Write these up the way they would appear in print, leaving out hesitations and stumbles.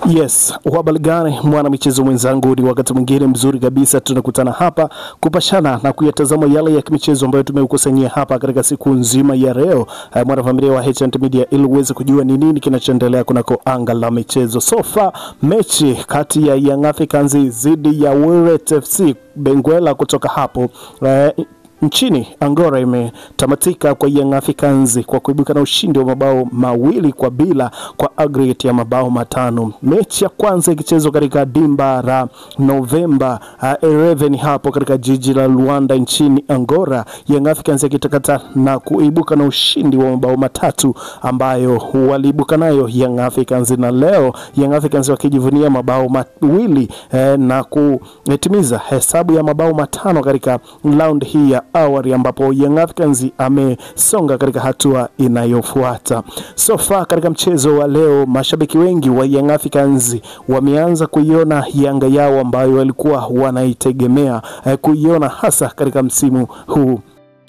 Yes, habari gani mwana michezo mwenzangu, ni wakati mwingine mzuri kabisa tunakutana hapa kupashana na kuyatazama yale ya michezo ambayo tumeukusanyia hapa katika siku nzima ya leo, mwana familia wa HNT Media, ili uweze kujua ni nini kinachoendelea kunako anga la michezo. Sofa mechi kati ya Young Africans dhidi ya Wydad FC Benguela kutoka hapo nchini Angola imetamatika kwa Young Africans kwa kuibuka na ushindi wa mabao 2-0 kwa aggregate ya mabao 5. Mechi ya kwanza ikichezwa katika dimba la November 11 hapo katika jiji la Luanda nchini Angola, Young Africans yakitakata na kuibuka na ushindi wa mabao 3 ambayo waliibuka nayo Young Africans, na leo Young Africans wakijivunia mabao 2 na kutimiza hesabu ya mabao 5 katika round hii ya awali, ambapo Young Africans amesonga katika hatua inayofuata. So far katika mchezo wa leo, mashabiki wengi wa Young Africans wameanza kuiona Yanga yao ambayo walikuwa wanaitegemea kuiona hasa katika msimu huu.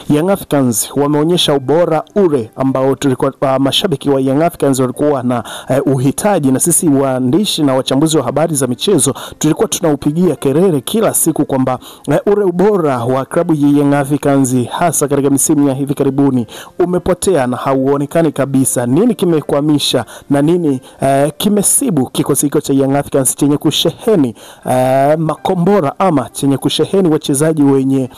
Young Africans wameonyesha ubora ule ambao tulikuwa mashabiki wa Young Africans walikuwa na uhitaji, na sisi waandishi na wachambuzi wa habari za michezo tulikuwa tunaupigia kelele kila siku kwamba ule ubora wa klabu ya Young Africans hasa katika misimu ya hivi karibuni umepotea na hauonekani kabisa. Nini kimekwamisha na nini kimesibu kikosi cha Young Africans chenye kusheheni makombora ama chenye kusheheni wachezaji wenye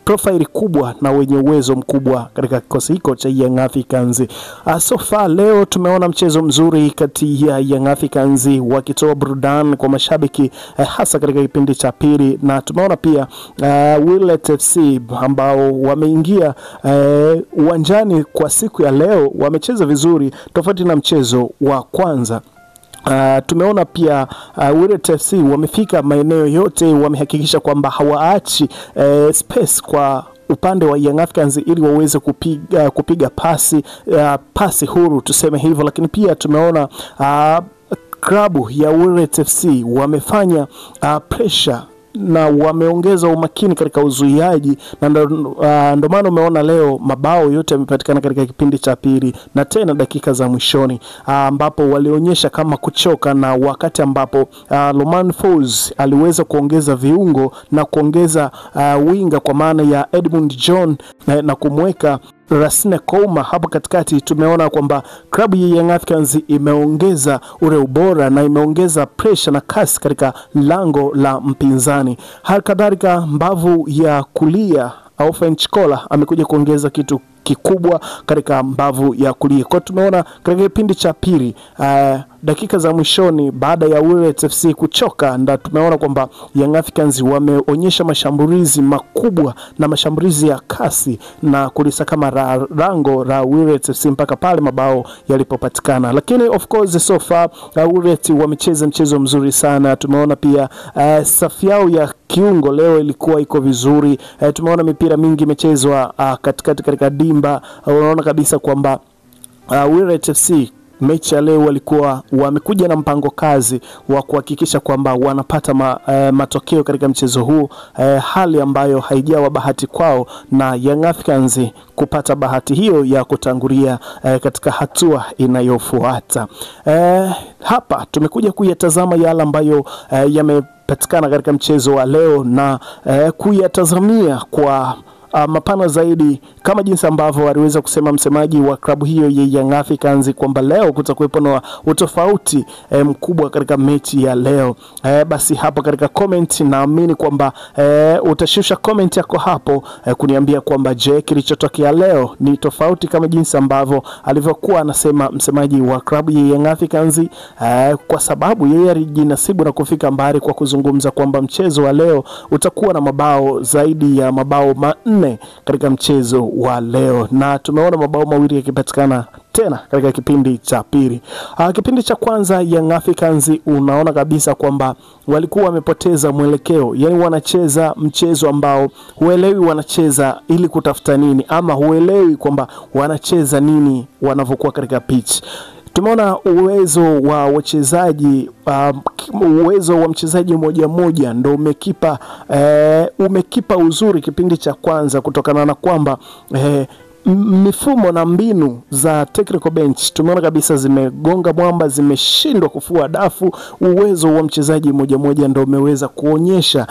profile kubwa na wenye uwezo mkubwa katika kikosi hiko cha Young Africans. So far leo tumeona mchezo mzuri kati ya Young Africans wakitoa burudani kwa mashabiki hasa katika kipindi cha pili, na tumeona pia Wydad FC ambao wameingia uwanjani kwa siku ya leo wamecheza vizuri tofauti na mchezo wa kwanza. Tumeona pia Wydad FC wamefika maeneo yote, wamehakikisha kwamba hawaachi space kwa upande wa Young Africans ili waweze kupiga pasi huru tuseme hivyo. Lakini pia tumeona klabu ya Wydad FC wamefanya pressure na wameongeza umakini katika uzuiaji, na ndo maana umeona leo mabao yote yamepatikana katika kipindi cha pili na tena dakika za mwishoni, ambapo walionyesha kama kuchoka, na wakati ambapo Romain Folz aliweza kuongeza viungo na kuongeza winga kwa maana ya Edmund John na kumweka Racine Kouma hapo katikati, tumeona kwamba klabu ya Young Africans imeongeza ule ubora na imeongeza pressure na kasi katika lango la mpinzani. Halikadhalika mbavu ya kulia French Kola amekuja kuongeza kitu kikubwa katika mbavu ya kulia. Kwa tumeona katika kipindi cha pili dakika za mwishoni baada ya Wydad FC kuchoka, ndio tumeona kwamba Young Africans wameonyesha mashambulizi makubwa na mashambulizi ya kasi na kulisakama rango la Wydad FC mpaka pale mabao yalipopatikana. Lakini of course so far Wydad wamecheza mchezo mzuri sana. Tumeona pia safu yao ya kiungo leo ilikuwa iko vizuri. Tumeona mipira mingi imechezwa katikati katika dimba. Unaona kabisa kwamba Wydad FC mechi ya leo walikuwa wamekuja na mpango kazi wa kuhakikisha kwamba wanapata matokeo katika mchezo huu, hali ambayo haijawa bahati kwao na Young Africans kupata bahati hiyo ya kutangulia katika hatua inayofuata. Hapa tumekuja kuyatazama yale ambayo yamepatikana katika mchezo wa leo na kuyatazamia kwa mapana zaidi, kama jinsi ambavyo aliweza kusema msemaji wa klabu hiyo ya Young Africans kwamba leo kutakuwepo na utofauti mkubwa katika mechi ya leo. Basi hapo katika comment naamini kwamba utashusha comment yako hapo kuniambia kwamba je, kilichotokea leo ni tofauti kama jinsi ambavyo alivyokuwa anasema msemaji wa klabu ya Young Africans, kwa sababu yeye alijinasibu na kufika mbali kwa kuzungumza kwamba mchezo wa leo utakuwa na mabao zaidi ya mabao 4 katika mchezo wa leo, na tumeona mabao 2 yakipatikana tena katika kipindi cha pili. Kipindi cha kwanza Young Africans unaona kabisa kwamba walikuwa wamepoteza mwelekeo, yani wanacheza mchezo ambao huelewi wanacheza ili kutafuta nini, ama huelewi kwamba wanacheza nini wanavyokuwa katika pitch. Tumeona uwezo wa wachezaji, uwezo wa mchezaji mmoja ndio umekipa uzuri kipindi cha kwanza, kutokana na kwamba mifumo na mbinu za technical bench tumeona kabisa zimegonga mwamba, zimeshindwa kufua dafu. Uwezo wa mchezaji mmoja mmoja ndio umeweza kuonyesha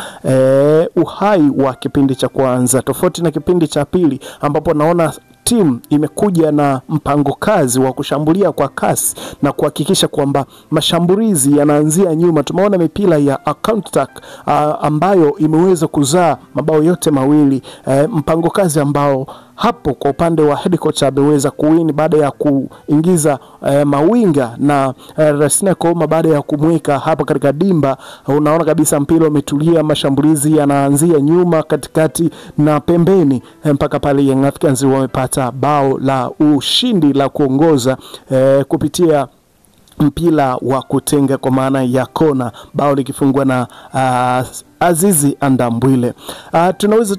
uhai wa kipindi cha kwanza, tofauti na kipindi cha pili ambapo naona timu imekuja na mpango kazi wa kushambulia kwa kasi na kuhakikisha kwamba mashambulizi yanaanzia nyuma. Tumeona mipira ya counter attack ambayo imeweza kuzaa mabao yote mawili, mpango kazi ambao hapo kwa upande wa head coach ameweza kuwini baada ya kuingiza mawinga na Rasneko baada ya kumweka hapa katika dimba. Unaona kabisa mpira umetulia, mashambulizi yanaanzia nyuma, katikati na pembeni mpaka pale Young Africans wamepata bao la ushindi la kuongoza kupitia mpira wa kutenga kwa maana ya kona, bao likifungwa na Azizi Andambwile. Tunaweza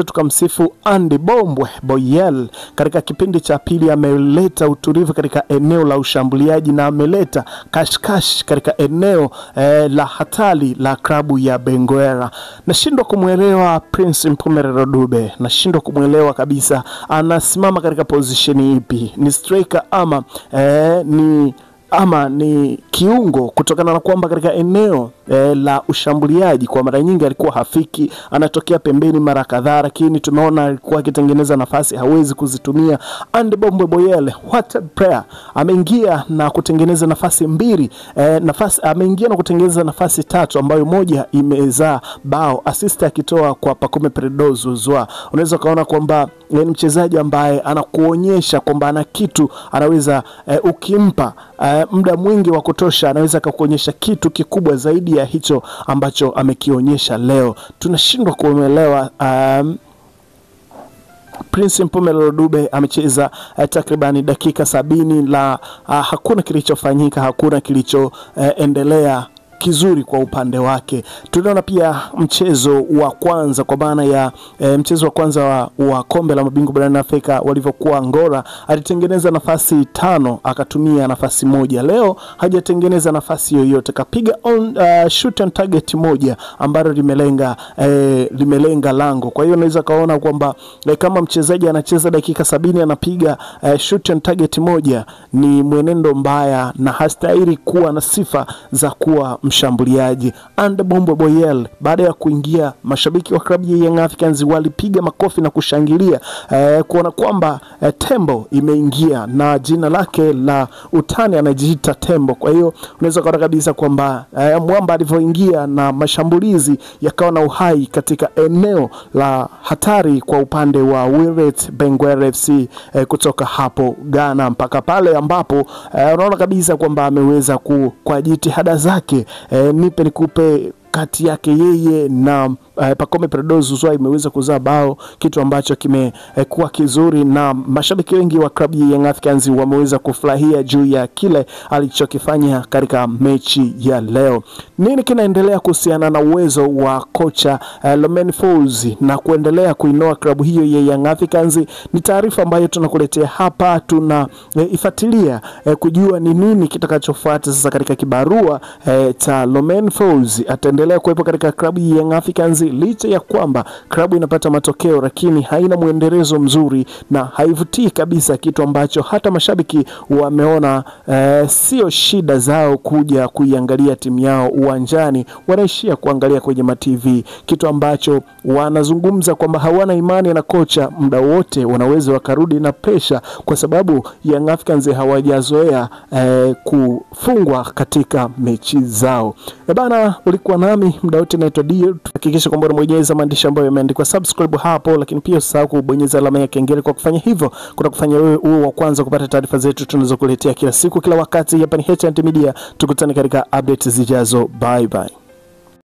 tukamsifu Andy Bombwe Boyel katika kipindi cha pili. Ameleta utulivu katika eneo la ushambuliaji na ameleta kashkash katika eneo la hatari la klabu ya Benguela. Nashindwa kumuelewa Prince Mpumelelo Dube, nashindwa kumuelewa kabisa anasimama katika position ipi, ni striker ama ni kiungo, kutokana na kwamba katika eneo la ushambuliaji kwa mara nyingi alikuwa hafiki, anatokea pembeni mara kadhaa, lakini tumeona alikuwa akitengeneza nafasi hawezi kuzitumia. Andy Bombwe Boyel, what a player! Ameingia na kutengeneza nafasi mbili, ameingia na kutengeneza nafasi tatu ambayo moja imezaa bao, assist akitoa kwa Pacome Predozo Zwa. Unaweza kaona kwamba ni mchezaji ambaye anakuonyesha kwamba ana kitu, anaweza ukimpa muda mwingi wa kutosha anaweza kukuonyesha kitu kikubwa zaidi ya hicho ambacho amekionyesha leo. Tunashindwa kuelewa Prince Mpumelelo Dube amecheza takribani dakika 70 la hakuna kilichofanyika, hakuna kilichoendelea kizuri kwa upande wake. Tunaona pia mchezo wa kwanza kwa maana ya mchezo wa kwanza wa kombe la mabingwa barani Afrika walivyokuwa Angola, alitengeneza nafasi 5 akatumia nafasi moja. Leo hajatengeneza nafasi yoyote, kapiga shoot on target moja ambalo limelenga lango. Kwa hiyo unaweza kaona kwamba kama mchezaji anacheza dakika 70 anapiga shoot on target moja, ni mwenendo mbaya na hastahili kuwa na sifa za kuwa mshambuliaji. Andy Bombwe Boyel, baada ya kuingia, mashabiki wa klabu ya Young Africans walipiga makofi na kushangilia kuona kwamba Tembo imeingia, na jina lake la utani anajiita Tembo. Kwa hiyo unaweza kuona kabisa kwamba mwamba alivyoingia na mashambulizi yakawa na uhai katika eneo la hatari kwa upande wa Wydad Benguela FC kutoka hapo Ghana, mpaka pale ambapo unaona kabisa kwamba ameweza kwa jitihada zake nipe nikupe kati yake yeye na Pacome Predozo Zwa imeweza kuzaa bao, kitu ambacho kimekuwa kizuri na mashabiki wengi wa klabu ya Young Africans wameweza kufurahia juu ya kile alichokifanya katika mechi ya leo. Nini kinaendelea kuhusiana na uwezo wa kocha Romain Folz na kuendelea kuinoa klabu hiyo ya Young Africans? Ni taarifa ambayo tunakuletea hapa, tunaifuatilia kujua ni nini kitakachofuata sasa katika kibarua cha Romain Folz. Ataendelea kuwepo katika klabu ya Young Africans licha ya kwamba klabu inapata matokeo, lakini haina muendelezo mzuri na haivutii kabisa, kitu ambacho hata mashabiki wameona sio shida zao kuja kuiangalia timu yao uwanjani, wanaishia kuangalia kwenye ma-TV, kitu ambacho wanazungumza kwamba hawana imani na kocha. Muda wote wanaweza wakarudi na pressure kwa sababu Young Africans hawajazoea kufungwa katika mechi zao. Bana, ulikuwa nami muda wote, naitwa Dio. Hakikisha kwamba unabonyeza maandishi ambayo yameandikwa subscribe hapo, lakini pia usahau kubonyeza alama ya kengele. Kwa kufanya hivyo kutakufanya wewe uwe wa kwanza kupata taarifa zetu tunazokuletea kila siku kila wakati. Hapa ni HNT Media, tukutane katika updates zijazo. Bye bye.